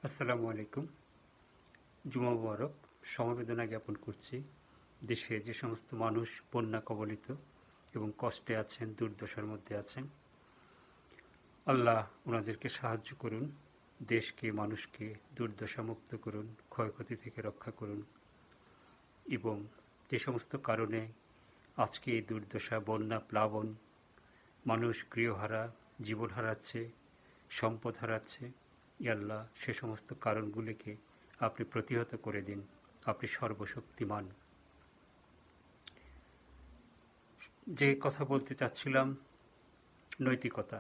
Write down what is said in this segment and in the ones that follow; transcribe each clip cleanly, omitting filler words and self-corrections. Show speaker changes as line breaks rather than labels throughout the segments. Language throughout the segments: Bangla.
আসসালামু আলাইকুম। জুমা মুবারক। সমবেদনা জ্ঞাপন করছি দেশে যে সমস্ত মানুষ বন্যা কবলিত এবং কষ্টে আছেন, দুর্দশার মধ্যে আছেন। আল্লাহ ওনাদেরকে সাহায্য করুন, দেশকে মানুষকে দুর্দশা মুক্ত করুন, ক্ষয়ক্ষতি থেকে রক্ষা করুন এবং যে সমস্ত কারণে আজকে এই দুর্দশা, বন্যা, প্লাবন, মানুষ গৃহহারা, জীবন হারাচ্ছে, সম্পদ হারাচ্ছে, আল্লাহ সে সমস্ত কারণগুলিকে আপনি প্রতিহত করে দিন। আপনি সর্বশক্তিমান। যে কথা বলতে চাচ্ছিলাম, নৈতিকতা।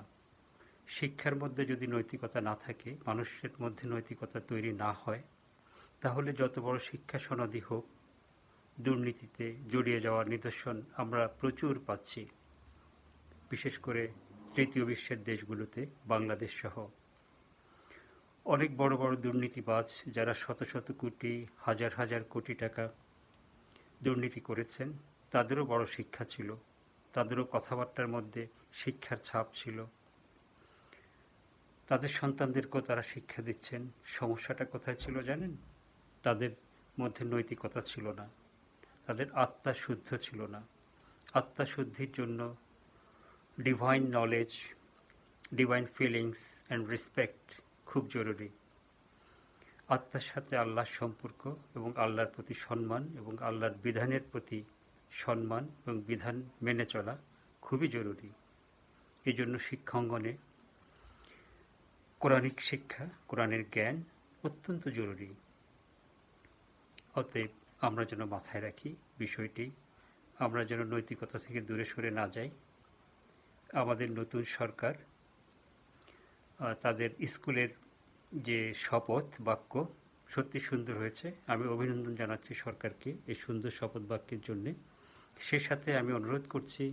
শিক্ষার মধ্যে যদি নৈতিকতা না থাকে, মানুষের মধ্যে নৈতিকতা তৈরি না হয়, তাহলে যত বড় শিক্ষা সনদই হোক, দুর্নীতিতে জড়িয়ে যাওয়ার নিদর্শন আমরা প্রচুর পাচ্ছি, বিশেষ করে তৃতীয় বিশ্বের দেশগুলোতে, বাংলাদেশ সহ। অনেক বড় বড় দুর্নীতিবাজ যারা শত শত কোটি, হাজার হাজার কোটি টাকা দুর্নীতি করেছেন, তাদেরও বড় শিক্ষা ছিল, তাদেরও কথাবার্তার মধ্যে শিক্ষার ছাপ ছিল, তাদের সন্তানদেরকেও তারা শিক্ষা দিচ্ছেন। সমস্যাটা কোথায় ছিল জানেন? তাদের মধ্যে নৈতিকতা ছিল না, তাদের আত্মা শুদ্ধ ছিল না। আত্মা শুদ্ধির জন্য divine knowledge, divine feelings and respect খুব জরুরি। আত্মার সাথে আল্লাহর সম্পর্ক এবং আল্লাহর প্রতি সম্মান এবং আল্লাহর বিধানের প্রতি সম্মান এবং বিধান মেনে চলা খুবই জরুরি। এই জন্য শিক্ষা অঙ্গনে কোরআনিক শিক্ষা, কোরআনের জ্ঞান অত্যন্ত জরুরি। অতএব আমরা যেন মাথায় রাখি বিষয়টি, আমরা যেন নৈতিকতা থেকে দূরে সরে না যাই। আমাদের নতুন সরকার তাদের স্কুলের যে শপথ বাক্য সত্যি সুন্দর হয়েছে। আমি অভিনন্দন জানাচ্ছি সরকারকে এই সুন্দর শপথ বাক্যের জন্যে। সে সাথে আমি অনুরোধ করছি,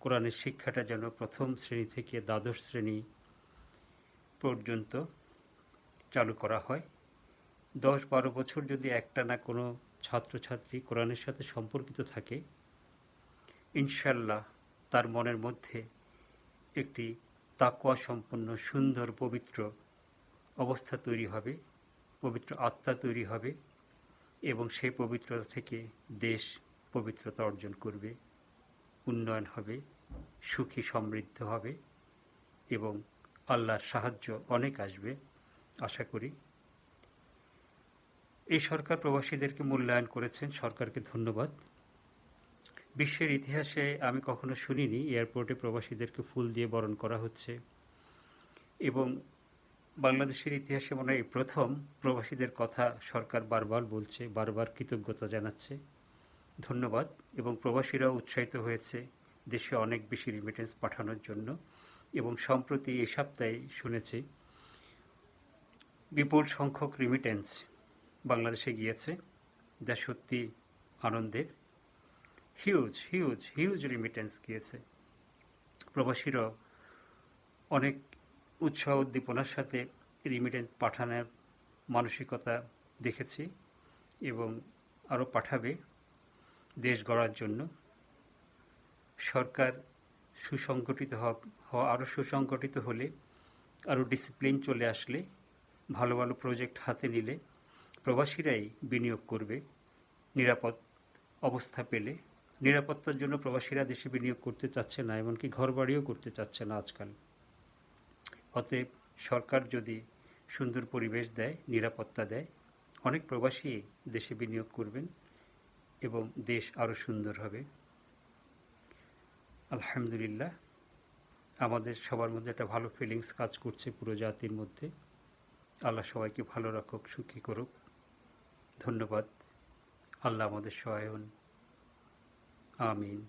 কোরআনের শিক্ষাটা যেন প্রথম শ্রেণী থেকে দ্বাদশ শ্রেণী পর্যন্ত চালু করা হয়। 10-12 বছর যদি একটানা কোনো ছাত্রছাত্রী কোরআনের সাথে সম্পর্কিত থাকে, ইনশাল্লাহ তার মনের মধ্যে একটি তাকওয়া সম্পন্ন, সুন্দর, পবিত্র অবস্থা তৈরি হবে, পবিত্র আত্মা তৈরি হবে এবং সেই পবিত্রতা থেকে দেশ পবিত্রতা অর্জন করবে, উন্নয়ন হবে, সুখী সমৃদ্ধ হবে এবং আল্লাহর সাহায্য অনেক আসবে আশা করি। এই সরকার প্রবাসীদেরকে মূল্যায়ন করেছেন, সরকারকে ধন্যবাদ। বিশ্বের ইতিহাসে আমি কখনো শুনিনি এয়ারপোর্টে প্রবাসীদেরকে ফুল দিয়ে বরণ করা হচ্ছে, এবং বাংলাদেশের ইতিহাসে মনে হয় প্রথম প্রবাসীদের কথা সরকার বারবার বলছে, বারবার কৃতজ্ঞতা জানাচ্ছে। ধন্যবাদ। এবং প্রবাসীরাও উৎসাহিত হয়েছে দেশে অনেক বেশি রিমিটেন্স পাঠানোর জন্য। এবং সম্প্রতি এই সপ্তাহে শুনেছি বিপুল সংখ্যক রিমিটেন্স বাংলাদেশে গিয়েছে, যা সত্যি আনন্দের। হিউজ হিউজ হিউজ রিমিটেন্স গিয়েছে। প্রবাসীরাও অনেক উৎসাহ উদ্দীপনার সাথে রিমিটেন্স পাঠানোর মানসিকতা দেখেছি এবং আরও পাঠাবে দেশ গড়ার জন্য। সরকার সুসংগঠিত হওয়া আরও সুসংগঠিত হলে, আরও ডিসিপ্লিন চলে আসলে, ভালো ভালো প্রজেক্ট হাতে নিলে প্রবাসীরাই বিনিয়োগ করবে নিরাপদ অবস্থা পেলে। নিরাপত্তার জন্য প্রবাসীরা দেশে বিনিয়োগ করতে চাচ্ছে না, এমনকি ঘরবাড়িও করতে চাচ্ছে না আজকাল। অতএব সরকার যদি সুন্দর পরিবেশ দেয়, নিরাপত্তা দেয়, অনেক প্রবাসী দেশে বিনিয়োগ করবেন এবং দেশ আরও সুন্দর হবে। আলহামদুলিল্লাহ, আমাদের সবার মধ্যে একটা ভালো ফিলিংস কাজ করছে পুরো জাতির মধ্যে। আল্লাহ সবাইকে ভালো রাখুক, সুখী করুক। ধন্যবাদ। আল্লাহ আমাদের সহায় হন। আমিন।